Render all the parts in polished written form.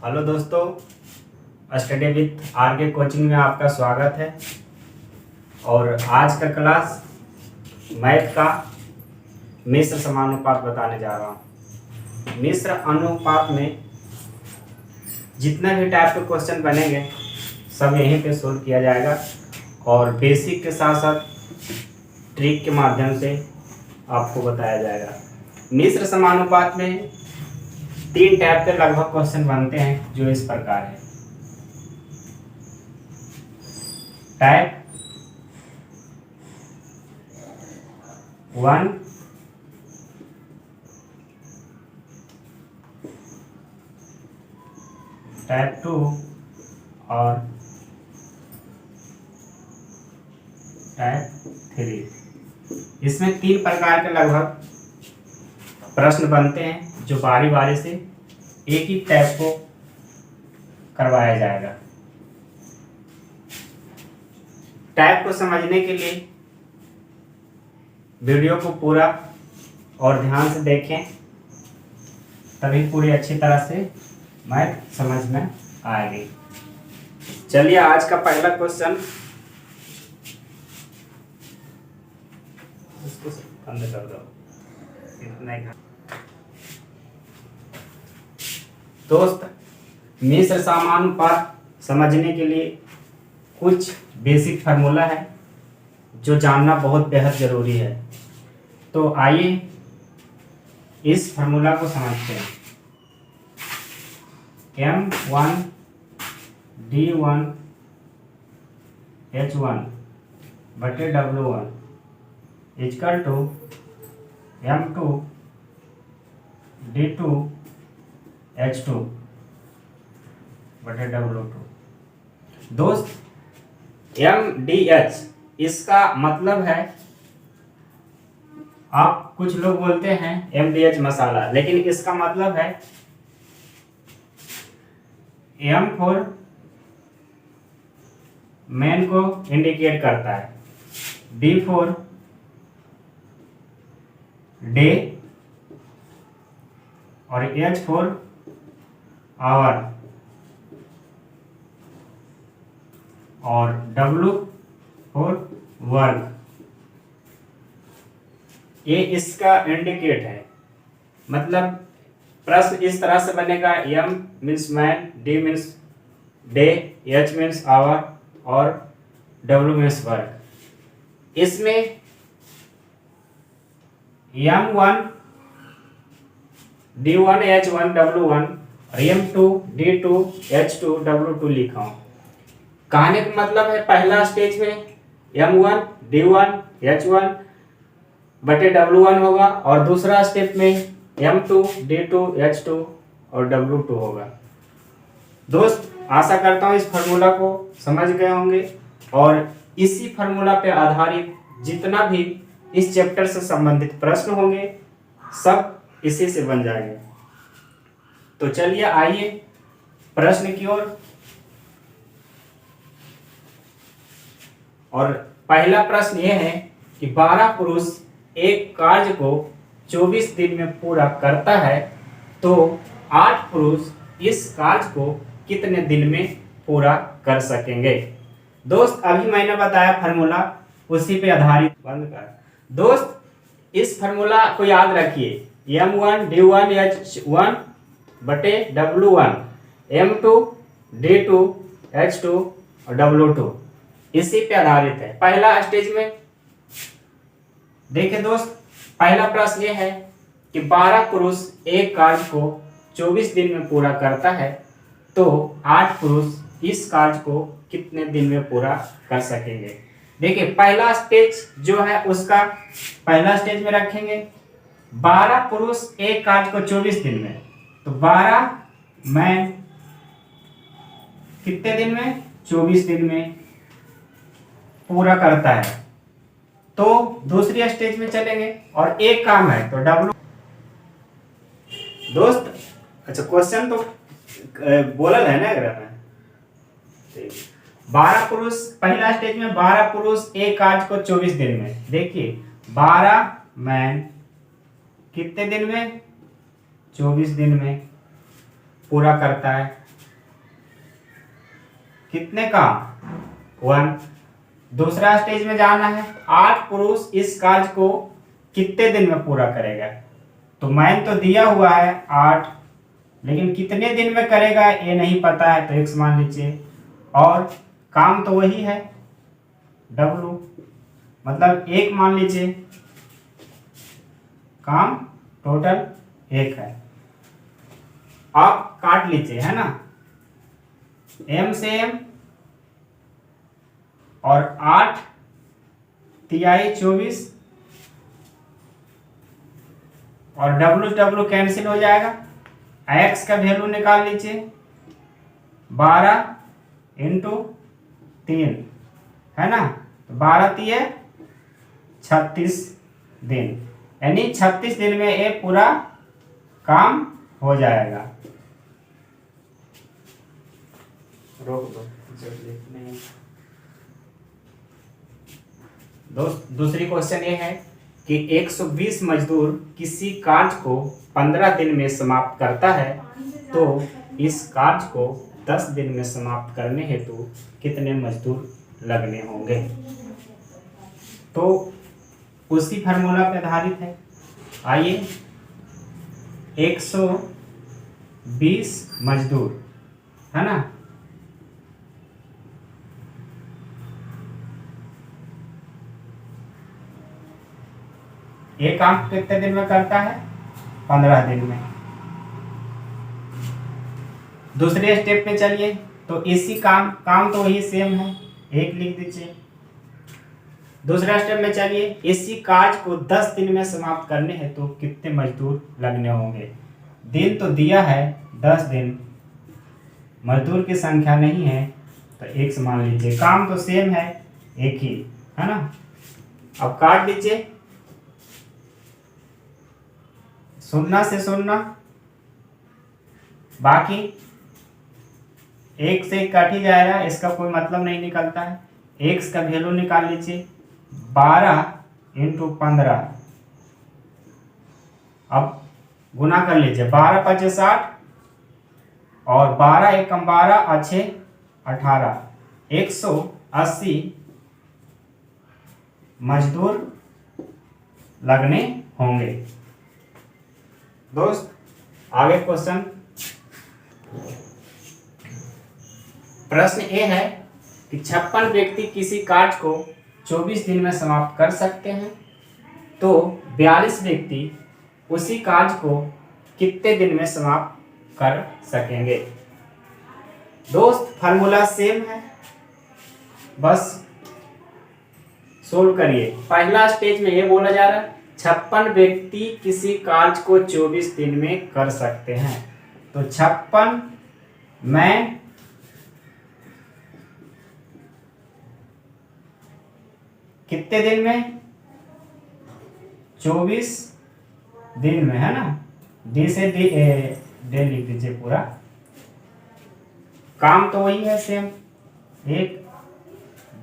Hello दोस्तों, study with R K coaching में आपका स्वागत है। और आज का क्लास मैथ का मिश्र समानुपात बताने जा रहा हूँ। मिश्र अनुपात में जितने भी टाइप के क्वेश्चन बनेंगे सब यहीं पे सोल्व किया जाएगा और बेसिक के साथ साथ ट्रिक के माध्यम से आपको बताया जाएगा। मिश्र समानुपात में 3 टाइप के लगभग क्वेश्चन बनते हैं जो इस प्रकार है। टाइप 1, टाइप 2 और टाइप 3। इसमें 3 प्रकार के लगभग प्रश्न बनते हैं जो बारी बारी से एक ही टाइप को करवाया जाएगा। टाइप को समझने के लिए वीडियो को पूरा और ध्यान से देखें, तभी पूरी अच्छी तरह से मैथ समझ में आएगी। चलिए आज का पहला क्वेश्चन, इसको बंद कर दो, इतना ही। दोस्त, मिश्र समानुपात समझने के लिए कुछ बेसिक फार्मूला है जो जानना बहुत बेहद जरूरी है। तो आइए इस फार्मूला को समझते हैं। M1 D1 H1 बटे W1 equal to M2 D2 H2 बटे W2। दोस्त, MDH इसका मतलब है, आप कुछ लोग बोलते हैं MDH मसाला, लेकिन इसका मतलब है M फॉर मैन को इंडिकेट करता है, D फॉर डे और H फॉर आवर और W फॉर वर्क। ये इसका इंडिकेट है। मतलब प्रश्न इस तरह से बनेगा, M means man, D means day, H means hour और W मीन्स वर्क। इसमें M1 D1 H1 W1 और M2 D2 H2 W2 लिखा हूं। कहने का मतलब है पहला स्टेज में M1 D1 H1 बटे W1 होगा और दूसरा स्टेप में M2 D2 H2 और W2 होगा। दोस्त, आशा करता हूं इस फार्मूला को समझ गए होंगे और इसी फार्मूला पे आधारित जितना भी इस चैप्टर से संबंधित प्रश्न होंगे सब इसी से बन जाएंगे। तो चलिए आइए प्रश्न की ओर। और पहला प्रश्न यह है कि 12 पुरुष एक कार्य को 24 दिन में पूरा करता है, तो 8 पुरुष इस कार्य को कितने दिन में पूरा कर सकेंगे। दोस्त, अभी मैंने बताया फार्मूला, उसी पे आधारित बंद कर। दोस्त, इस फार्मूला को याद रखिए, M1 D1 H1 बटे W1 M2 D2 H2 और W2 इसी पे आधारित है। पहला स्टेज में देखिए दोस्त, पहला प्रश्न ये है कि 12 पुरुष एक कार्य को 24 दिन में पूरा करता है, तो 8 पुरुष इस कार्य को कितने दिन में पूरा कर सकेंगे। देखिए पहला स्टेज जो है उसका पहला स्टेज में रखेंगे 12 पुरुष एक कार्य को 24 दिन में, तो 12 मैन कितने दिन में, 24 दिन में पूरा करता है। तो दूसरी स्टेज में चलेंगे और एक काम है तो W। दोस्त, अच्छा क्वेश्चन तो बोलल है ना, अगर मैं 12 पुरुष, पहला स्टेज में 12 पुरुष एक कार्य को 24 दिन में। देखिए 12 मैन कितने दिन में, 24 दिन में पूरा करता है। कितने काम 1। दूसरा स्टेज में जाना है 8 पुरुष इस कार्य को कितने दिन में पूरा करेगा। तो मैन तो दिया हुआ है 8, लेकिन कितने दिन में करेगा ये नहीं पता है, तो x मान लीजिए। और काम तो वही है W, मतलब 1 मान लीजिए, काम टोटल 1 है। आप काट लीजिए, है ना, M से M और 8 तिहाई 24 और W कैंसिल हो जाएगा। x का वैल्यू निकाल लीजिए 12 इंटू 3, है ना, तो 12 तिये 36 दिन, यानी 36 दिन में ये पूरा काम हो जाएगा। रोक दो दोस्त। दूसरी क्वेश्चन ये है कि 120 मजदूर किसी कार्य को 15 दिन में समाप्त करता है, तो इस कार्य को 10 दिन में समाप्त करने हेतु कितने मजदूर लगने होंगे। तो उसी फार्मूला पर आधारित है। आइए, 120 मजदूर, है ना, ये काम कितने दिन में करता है 15 दिन में। दूसरे स्टेप पे चलिए, तो इसी काम तो वही सेम है, 1 लिख दीजिए। दूसरा स्टेप में चलिए, इसी कार्य को 10 दिन में समाप्त करने हैं तो कितने मजदूर लगने होंगे। दिन तो दिया है 10 दिन, मजदूर की संख्या नहीं है, तो x मान लीजिए। काम तो सेम है, एक ही, है ना। अब काट दीजिए, 0 से 0, बाकी 1 से कट ही जाएगा, इसका कोई मतलब नहीं निकलता है। x का वैल्यू निकाल लीजिए 12 इंटू 15। अब गुना कर लीजिए, 12 5 60 और 12 एकम 12 अच्छे 18, 180 मजदूर लगने होंगे। दोस्त, आगे क्वेश्चन, प्रश्न ये है कि 56 व्यक्ति किसी कार्य को 24 दिन में समाप्त कर सकते हैं, तो 42 व्यक्ति उसी कार्य को कितने दिन में समाप्त कर सकेंगे। दोस्त, फार्मूला सेम है, बस सोल्व करिए। पहला स्टेज में ये बोला जा रहा है 56 व्यक्ति किसी कार्य को 24 दिन में कर सकते हैं, तो 56 में कितने दिन में 24 दिन में, है ना। डी से डे लिख दीजिए पूरा, काम तो वही है सेम। एक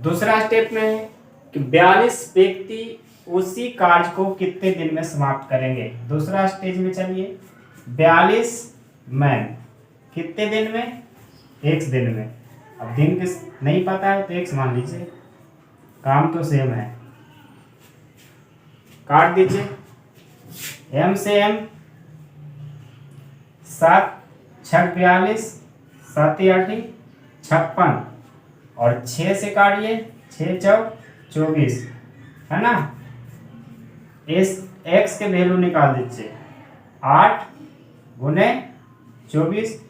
दूसरा स्टेप में है कि 42 व्यक्ति उसी कार्य को कितने दिन में समाप्त करेंगे। दूसरा स्टेज में चलिए, 42 मैन कितने दिन में, x दिन में। अब दिन किस नहीं पता है तो x मान लीजिए, काम तो सेम है। काट दीजिए, m से m 7 6 42 7 8 56 और 6 से काटिए, 6 4 24, है ना। इस x के वैल्यू निकाल दीजिए, 8 गुने 24,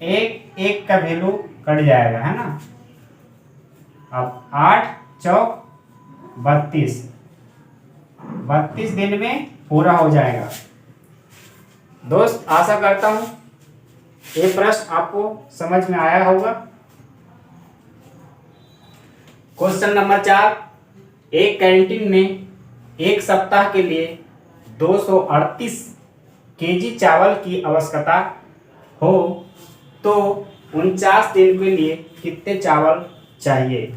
एक का वैल्यू कट जाएगा, है ना। अब 8 चौक 32 दिन में पूरा हो जाएगा। दोस्त, आशा करता हूं ये प्रश्न आपको समझ में आया होगा। क्वेश्चन नंबर 4, एक कैंटीन में एक सप्ताह के लिए 238 केजी चावल की आवश्यकता हो, तो 49 दिन के लिए कितने चावल चाहिए।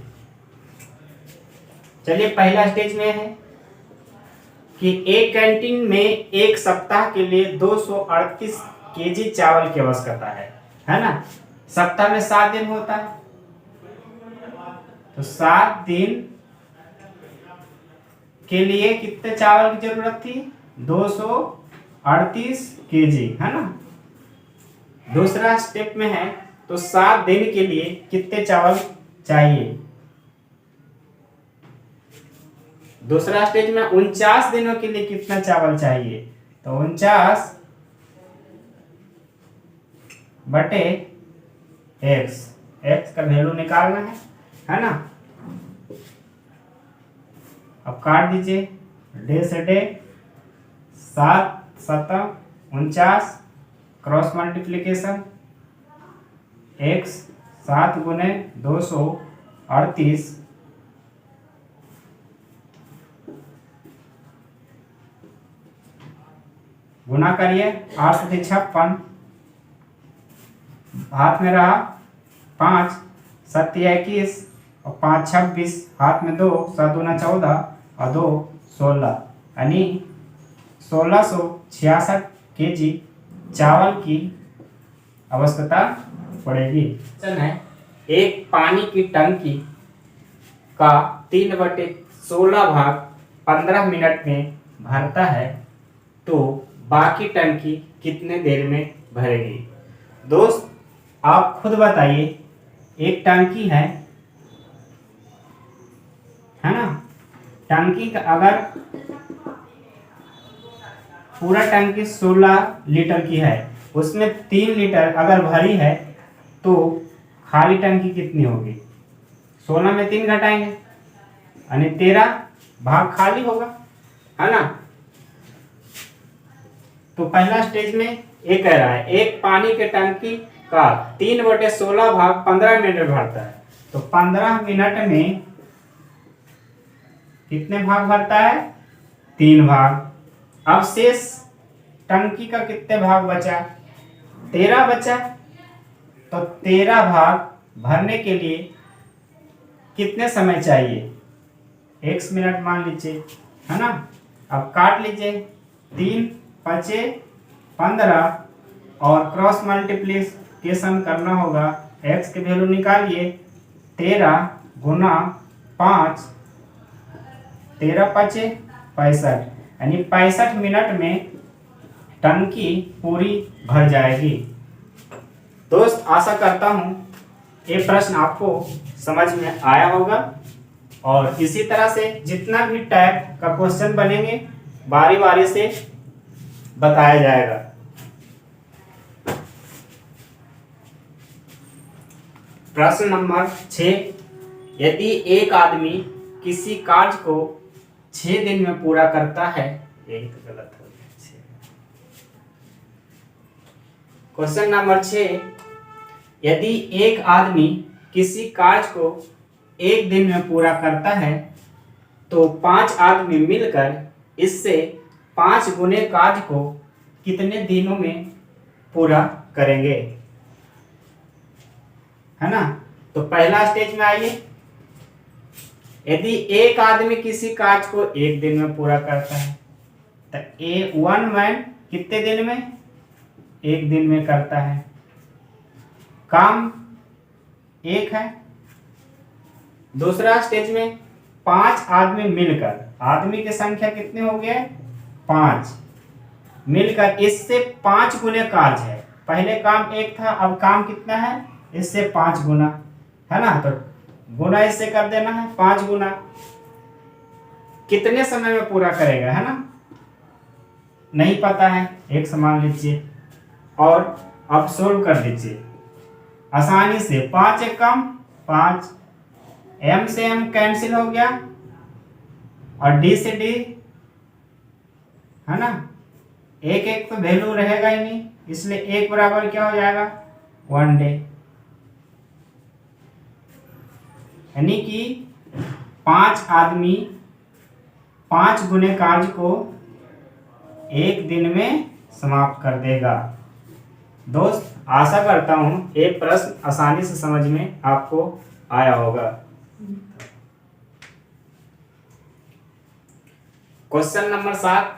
चलिए, पहला स्टेज में है कि एक कैंटीन में एक सप्ताह के लिए 238 केजी चावल की आवश्यकता है ना। सप्ताह में 7 दिन होता है, तो 7 दिन के लिए कितने चावल की जरूरत थी? 238 केजी, है ना। दूसरा स्टेप में है तो 7 दिन के लिए कितने चावल चाहिए? दूसरा स्टेज में 49 दिनों के लिए कितना चावल चाहिए? तो 49 बटे एक्स, एक्स का वैल्यू निकालना है ना। अब काट दीजिए, डे से डे 7 7 49, क्रॉस मल्टीप्लीकेशन, एक्स 7 गुने 238, गुना करिए 8 से 56, हाथ में रहा 5, 7 21 और 5 26, हाथ में 2, 7 दूना 14 और 2 16, यानी 1666 केजी चावल की आवश्यकता पड़ेगी। है एक पानी की टंकी का 3/16 भाग 15 मिनट में भरता है तो बाकी टंकी कितने देर में भरेगी? दोस्त आप खुद बताइए, एक टंकी है ना। टंकी का अगर पूरा टंकी 16 लीटर की है, उसमें 3 लीटर अगर भरी है तो खाली टंकी कितनी होगी? 16 में 3 घटाएंगे यानी 13 भाग खाली होगा, है ना। तो पहला स्टेज में ये कह रहा है एक पानी के टंकी का 3/16 भाग 15 मिनट में भरता है, तो 15 मिनट में कितने भाग भरता है? 3 भाग। अब शेष टंकी का कितने भाग बचा? 13 बचा। तो 13 भाग भरने के लिए कितने समय चाहिए? x मिनट मान लीजिए, है ना। अब काट लीजिए, 3 5 15 और क्रॉस मल्टीप्लिकेशन करना होगा, x की वैल्यू निकालिए, 13 गुना 5, 13 5 65, यानी 65 मिनट में टंकी पूरी भर जाएगी। दोस्त आशा करता हूं ये प्रश्न आपको समझ में आया होगा और इसी तरह से जितना भी टाइप का क्वेश्चन बनेंगे बारी बारी से बताया जाएगा। प्रश्न नंबर 6, यदि एक आदमी किसी कार्य को 6 दिन में पूरा करता है, यही तो गलत हो गया। क्वेश्चन नंबर 6, यदि एक आदमी किसी कार्य को 1 दिन में पूरा करता है तो 5 आदमी मिलकर इससे 5 गुने कार्य को कितने दिनों में पूरा करेंगे, है ना। तो पहला स्टेज में आइए, यदि एक आदमी किसी कार्य को 1 दिन में पूरा करता है तो 1 मैन कितने दिन में? 1 दिन में करता है। काम 1 है। दूसरा स्टेज में 5 आदमी मिलकर, आदमी की संख्या कितने हो गए? 5 मिलकर इससे 5 गुने कार्य है। पहले काम 1 था, अब काम कितना है? इससे 5 गुना, है ना। तो गुना इससे कर देना है, 5 गुना। कितने समय में पूरा करेगा, है ना, नहीं पता है, 1 समान लीजिए और अब सोल्व कर दीजिए आसानी से। 5 1 कम 5, m से m कैंसिल हो गया और d से d, है ना। 1 1 तो वैल्यू रहेगा ही नहीं, इसलिए 1 बराबर क्या हो जाएगा? 1 डे, यानी कि 5 आदमी 5 गुने कार्य को 1 दिन में समाप्त कर देगा। दोस्त आशा करता हूं ये प्रश्न आसानी से समझ में आपको आया होगा। क्वेश्चन नंबर 7,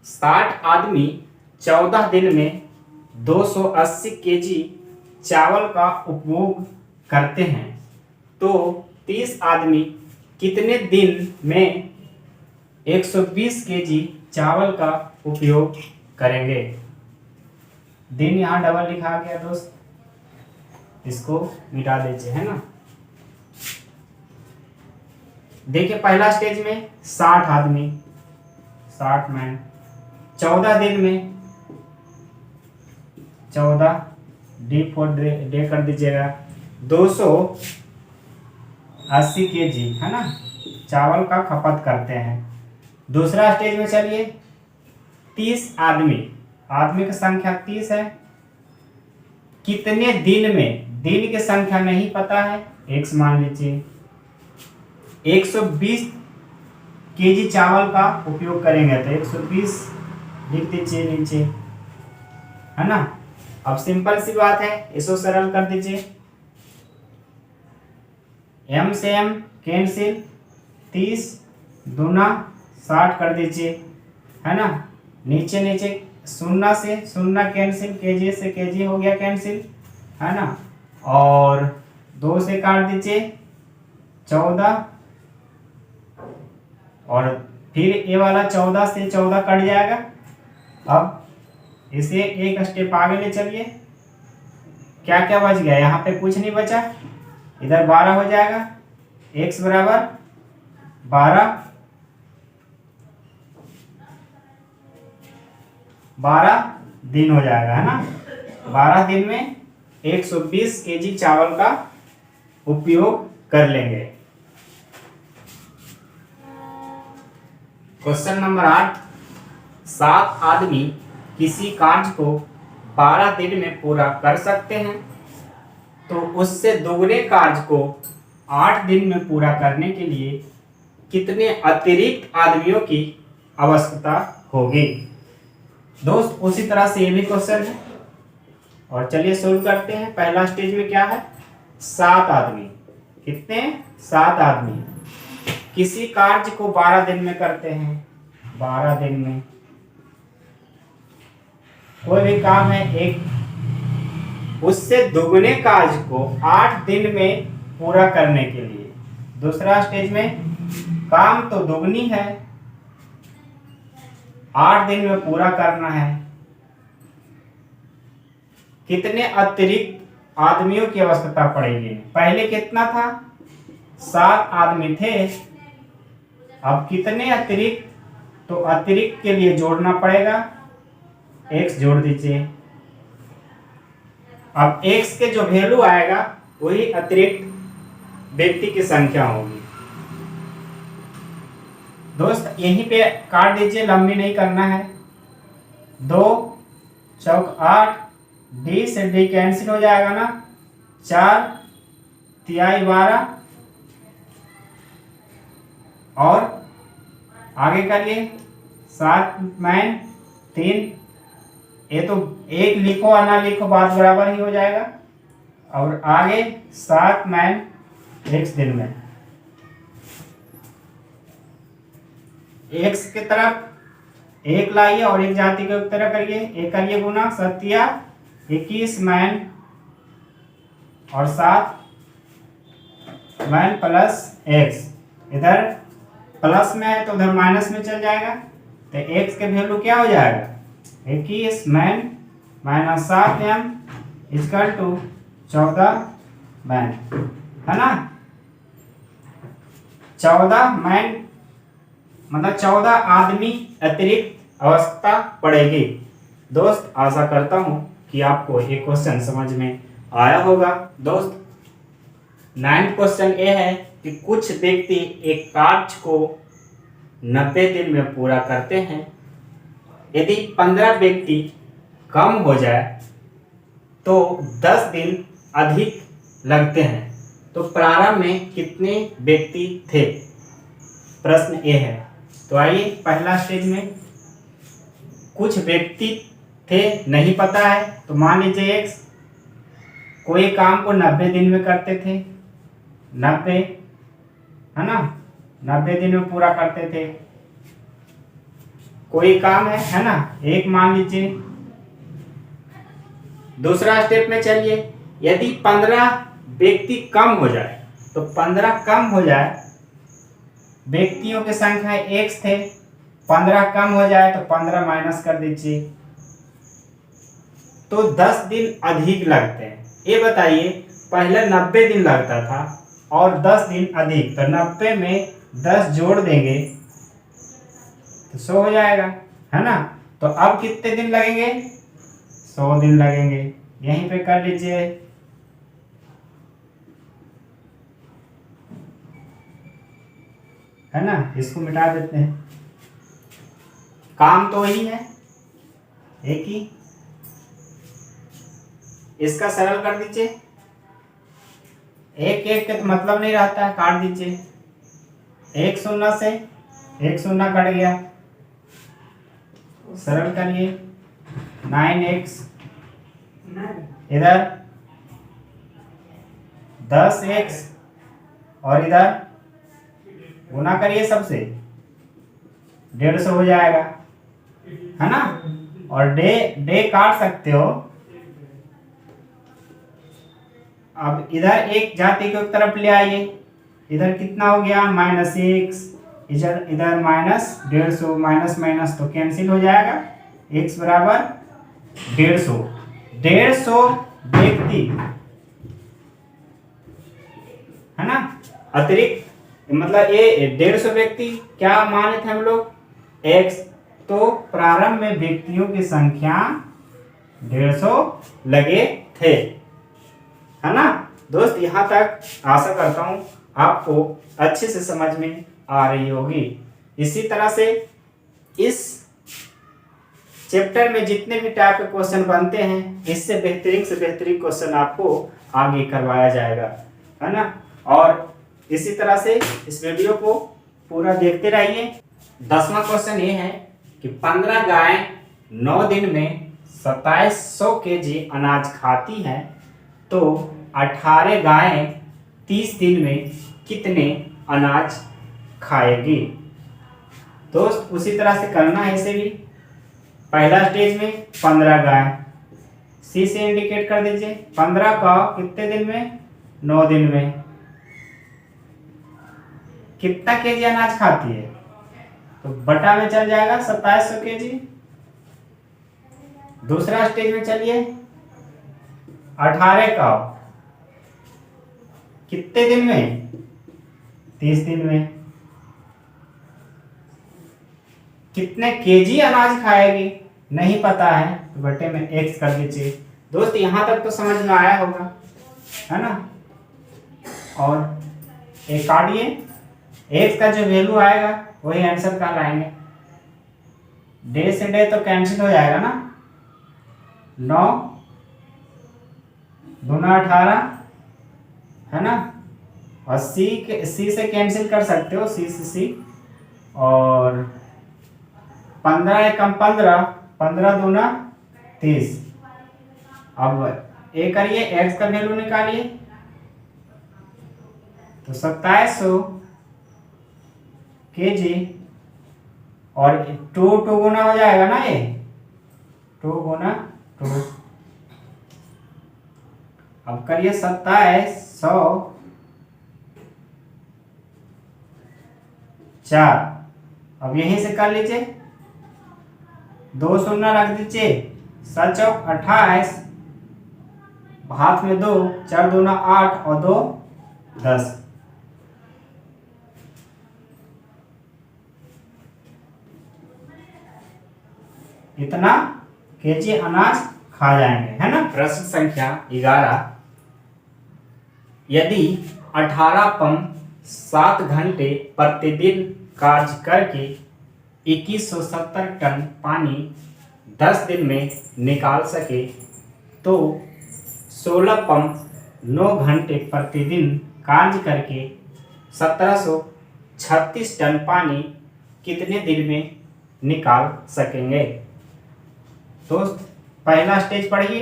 60 आदमी 14 दिन में 280 केजी चावल का उपभोग करते हैं तो 30 आदमी कितने दिन में 120 केजी चावल का उपयोग करेंगे। दिन यहाँ डबल लिखा गया दोस्त, इसको मिटा दीजिए, है ना। देखिए पहला स्टेज में 60 आदमी, 60 मैन, 14 दिन में 14 डे कर दीजिएगा, 280 केजी, है ना, चावल का खपत करते हैं। दूसरा स्टेज में चलिए 30 आदमी, आदमी की संख्या 30 है, कितने दिन में, दिन की संख्या नहीं पता है, x मान लीजिए, 120 केजी चावल का उपयोग करेंगे, तो 120 लिख दीजिए नीचे, है ना। अब सिंपल सी बात है, इसको सरल कर दीजिए, m से m कैंसिल, 30 दूना 60 कर दीजिए, है ना। नीचे नीचे शून्य से शून्य कैंसिल, केजी से केजी हो गया कैंसिल, है ना। और 2 से काट दीजिए 14, और फिर ये वाला 14 से 14 कट जाएगा। अब इसे एक स्टेप आगे ले चलिए, क्या क्या बच गया, यहाँ पे कुछ नहीं बचा, इधर 12 हो जाएगा, x बराबर 12 दिन हो जाएगा, है ना। 12 दिन में 120 केजी चावल का उपयोग कर लेंगे। क्वेश्चन नंबर 8, 7 आदमी किसी कार्य को 12 दिन में पूरा कर सकते हैं, तो उससे दोगुने कार्य को 8 दिन में पूरा करने के लिए कितने अतिरिक्त आदमियों की आवश्यकता होगी। दोस्त उसी तरह से ये भी क्वेश्चन है, और चलिए सोल्व करते हैं। पहला स्टेज में क्या है, 7 आदमी, कितने, 7 आदमी किसी कार्य को 12 दिन में करते हैं, 12 दिन में कोई भी काम है एक, उससे दुगने कार्य को 8 दिन में पूरा करने के लिए। दूसरा स्टेज में काम तो दुगनी है, 8 दिन में पूरा करना है, कितने अतिरिक्त आदमियों की आवश्यकता पड़ेगी। पहले कितना था, 7 आदमी थे, अब कितने अतिरिक्त, तो अतिरिक्त के लिए जोड़ना पड़ेगा, x जोड़ दीजिए। अब x के जो वैल्यू आएगा वही अतिरिक्त व्यक्ति की संख्या होगी। दोस्त यहीं पे काट दीजिए, लंबी नहीं करना है, 2 चौक 8, d से d कैंसिल हो जाएगा ना, 4 तिहाई 12, और आगे करिए 7 मैन 3, ये तो एक लिखो और ना लिखो बात बराबर ही हो जाएगा। और आगे 7 मैन x दिन में, x की तरफ 1 लाइए और एक जाति के तरह करिए, एक करिए गुना, 7 21 मैन और 7 मैन प्लस x, इधर प्लस में है तो उधर माइनस में चल जाएगा, तो x के वैल्यू क्या हो जाएगा, 21 man minus 7 m equal to 14 man, है ना। 14 मैन मतलब 14 आदमी अतिरिक्त आवश्यकता पड़ेगी। दोस्त आशा करता हूं कि आपको ये क्वेश्चन समझ में आया होगा। दोस्त 9 क्वेश्चन ये है कि कुछ व्यक्ति एक कार्य को 90 दिन में पूरा करते हैं, यदि 15 व्यक्ति कम हो जाए तो 10 दिन अधिक लगते हैं, तो प्रारंभ में कितने व्यक्ति थे, प्रश्न ये है। तो आइए पहला स्टेज में कुछ व्यक्ति थे, नहीं पता है तो मान लीजिए x, कोई काम को 90 दिन में करते थे, 90 है ना, 90 दिन में पूरा करते थे, कोई काम है ना, एक मान लीजिए। दूसरा स्टेप में चलिए, यदि 15 व्यक्ति कम हो जाए, तो 15 कम हो जाए, व्यक्तियों की संख्या x थे, 15 कम हो जाए तो 15 माइनस कर दीजिए, तो 10 दिन अधिक लगते हैं। ये बताइए, पहले 90 दिन लगता था और 10 दिन अधिक, तो 90 में 10 जोड़ देंगे तो 100 हो जाएगा, है ना। तो अब कितने दिन लगेंगे? 100 दिन लगेंगे। यहीं पे कर लीजिए, है ना, इसको मिटा देते हैं। काम तो वही है, एक ही, इसका सरल कर दीजिए। एक एक के तो मतलब नहीं रहता है, काट दीजिए। एक शून्य से एक शून्य कट गया, सरल करिए। 9x इधर 10x और इधर गुना करिए सबसे, 150 हो जाएगा, है ना। और डे डे काट सकते हो। अब इधर एक जाति की तरफ ले आइए, इधर कितना हो गया? -x, इधर इधर -150, माइनस माइनस तो कैंसिल हो जाएगा, x बराबर 150। 150 व्यक्ति, है ना, अतिरिक्त, मतलब ये 150 व्यक्ति क्या माने थे हम लोग? x। तो प्रारंभ में व्यक्तियों की संख्या 150 लगे थे, है ना। दोस्त, यहाँ तक आशा करता हूँ आपको अच्छे से समझ में आ रही होगी। इसी तरह से इस चैप्टर में जितने भी टाइप के क्वेश्चन बनते हैं, इससे बेहतरीन से बेहतरीन क्वेश्चन आपको आगे करवाया जाएगा, है ना। और इसी तरह से इस वीडियो को पूरा देखते रहिए। 10वां क्वेश्चन ये है कि 15 गाय 9 दिन में 2700 केजी अनाज खाती हैं, तो 18 गायें 30 दिन में कितने अनाज खाएगी? दोस्त, उसी तरह से करना है इसे भी। पहला स्टेज में 15 गाय, सी से इंडिकेट कर दीजिए। 15 का कितने दिन में? 9 दिन में कितना केजी अनाज खाती है? तो बटा में चल जाएगा 2700 केजी। दूसरा स्टेज में चलिए, 18 का कितने दिन में? 30 दिन में कितने केजी अनाज खाएगी? नहीं पता है तो बटे में x कर दीजिए। दोस्त, यहां तक तो समझ में आया होगा, है ना। और एक काटिए, x का जो वैल्यू आएगा वही आंसर का लाएंगे। डे से डे तो कैंसिल हो जाएगा ना, 9 दूना 18, है ना। और सी से कैंसिल कर सकते हो, सी से सी। और 15 एकम 15, 15 दूना 30। अब ए करिए, x का वैल्यू निकालिए, तो 2700 केजी और 2 गुना हो जाएगा ना, ये 2 गुना 2। अब करिए 2700 4। अब यहीं से कर लीजिए, 2 शून्य रख दीजिए, 7 चौक 28, हाथ में 2, 4 दूना 8 और 2 10। इतना केजी अनाज खा जाएंगे, है ना। प्रश्न संख्या 11, यदि 18 पंप 7 घंटे प्रतिदिन कार्य करके 2170 टन पानी 10 दिन में निकाल सके, तो 16 पंप 9 घंटे प्रतिदिन कार्य करके 1736 टन पानी कितने दिन में निकाल सकेंगे? दोस्त, पहला स्टेज पढ़िए।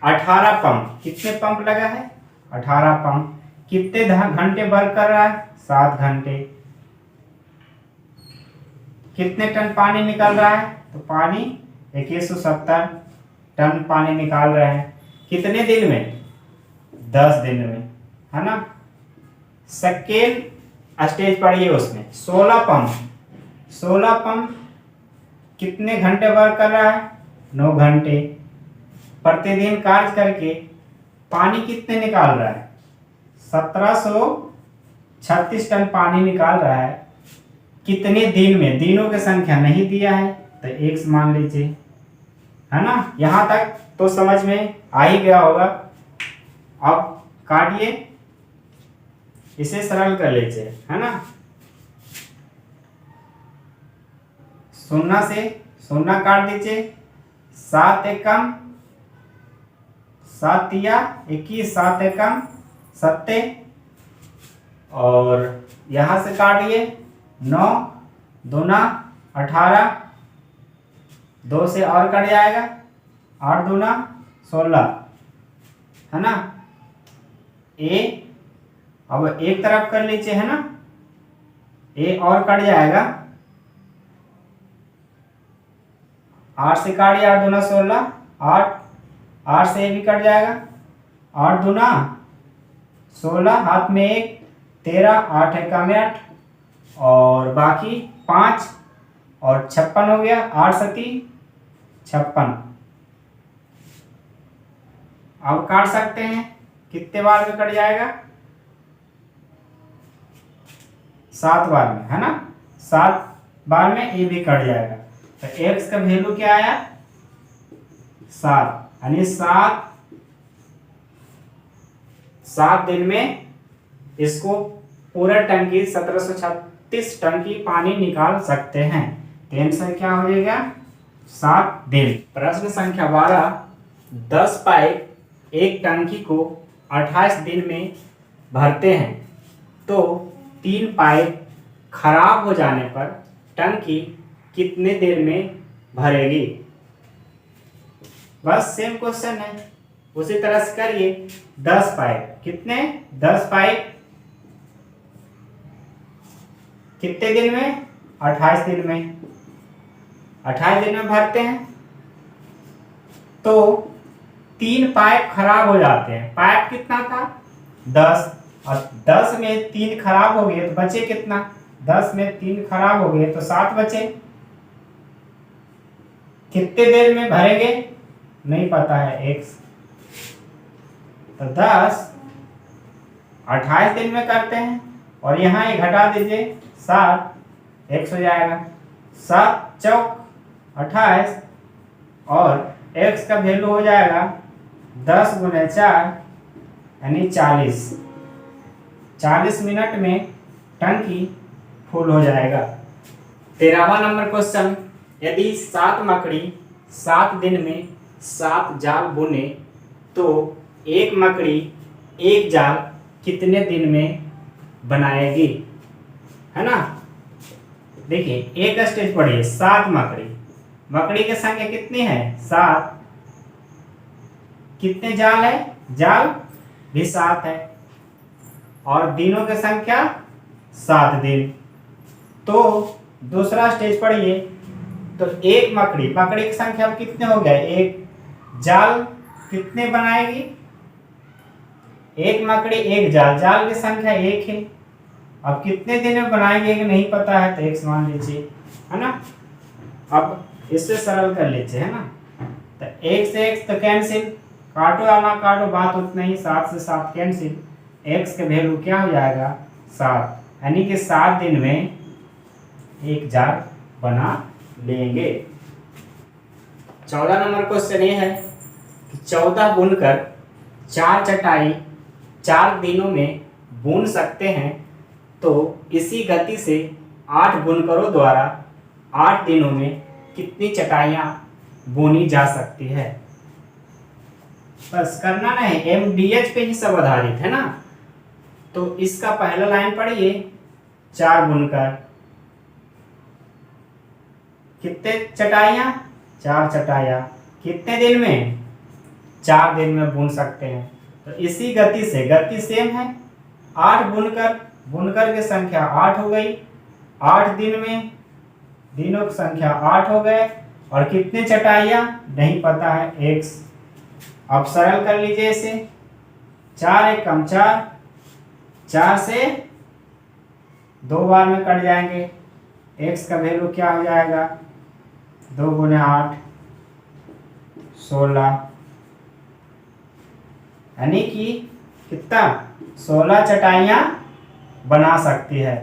18 पंप, कितने पंप लगा है? 18 पंप। कितने घंटे वर्क कर रहा है? 7 घंटे। कितने टन पानी निकल रहा है? तो पानी 2170 टन पानी निकाल रहे हैं। कितने दिन में? 10 दिन में, है ना। सेकेंड स्टेज पढ़िए, उसमें 16 पंप कितने घंटे वर्क कर रहा है? 9 घंटे। प्रतिदिन कार्य करके पानी कितने निकाल रहा है? 1736 टन पानी निकाल रहा है। कितने दिन में? दिनों की संख्या नहीं दिया है तो x मान लीजिए, है ना। यहां तक तो समझ में आ ही गया होगा। अब काटिए, इसे सरल कर लीजिए, है ना। 0 से 0 काट दीजिए। 7 एकम 7 या 21, 7 एकम 70। और यहां से काटिए 9 दूना 18, 2 से और कट जाएगा, 8 दूना 16, है ना। अब एक तरफ कर लीजिए, है ना। और कट जाएगा, 8 से काटिए, 8 दूना 16, 8 से भी कट जाएगा, 8 दूना 16, हाथ में 1, 13, 8 एकम 8, और बाकी 5 और 56 हो गया, 8 सती 56। अब काट सकते हैं, कितने बार में कट जाएगा? 7 बार में, है ना। 7 बार में ये भी कट जाएगा। तो x का वैल्यू क्या आया? 7, यानी 7 दिन में इसको पूरा टंकी 1736 टन की पानी निकाल सकते हैं। तो आंसर क्या हो जाएगा? 7 दिन। प्रश्न संख्या 12, 10 पाइप एक टंकी को 28 दिन में भरते हैं, तो 3 पाइप खराब हो जाने पर टंकी कितने देर में भरेगी? बस सेम क्वेश्चन है, उसी तरह से करिए। 10 पाइप, कितने? 10 पाइप कितने दिन में? 28 दिन में। 28 दिन में भरते हैं तो 3 पाइप खराब हो जाते हैं। पाइप कितना था? 10, और 10 में 3 खराब हो गए तो बचे कितना? 10 में 3 खराब हो गए तो 7 बचे। कितने देर में भरेंगे? नहीं पता है x। तो 10 28 दिन में करते हैं, और यहाँ ये घटा दीजिए, 7 x हो जाएगा। 7 चौक 28, और x का वैल्यू हो जाएगा 10 गुने 4 यानी 40। 40 मिनट में टंकी फुल हो जाएगा। 13वां नंबर क्वेश्चन, यदि 7 मकड़ी 7 दिन में 7 जाल बुने तो एक मकड़ी एक जाल कितने दिन में बनाएगी? है ना। देखिए, एक स्टेज पढ़िए। 7 मकड़ी की संख्या कितनी है? 7। कितने जाल है? जाल भी 7 है, और दिनों की संख्या 7 दिन। तो दूसरा स्टेज पढ़िए। तो एक मकड़ी की संख्या अब कितने हो गए? एक जाल कितने बनाएगी? एक मकड़ी एक जाल, जाल की संख्या 1 है। अब कितने दिन में बनाएंगे नहीं पता है, तो x मान लीजिए, है ना। अब इससे सरल कर लीजिए, है ना। तो x से x तो कैंसिल, काटो या ना काटो बात उतना ही, 7 से 7 कैंसिल। x का वैल्यू क्या हो जाएगा? 7, यानी कि 7 दिन में एक जाल बना लेंगे। 14 नंबर क्वेश्चन ये है कि 14 बुनकर 4 चटाई 4 दिनों में बुन सकते हैं, तो इसी गति से 8 बुनकरों द्वारा 8 दिनों में कितनी चटाइयाँ बुनी जा सकती है? बस करना नहीं, MDH पे ही सब आधारित है ना। तो इसका पहला लाइन पढ़िए। 4 बुनकर कितने चटाइयाँ? 4 चटाइयाँ। कितने दिन में? 4 दिन में बुन सकते हैं। तो इसी गति से, गति सेम है, 8 बुनकर की संख्या 8 हो गई। 8 दिन में दिनों की संख्या 8 हो गए, और कितने चटाइयाँ नहीं पता है, x। अब सरल कर लीजिए इसे। 4 एकम 4, 4 से 2 बार में कट जाएंगे। x का वैल्यू क्या हो जाएगा, 2 गुने 8 16, यानी कि कितना 16 चटाइयाँ बना सकती है।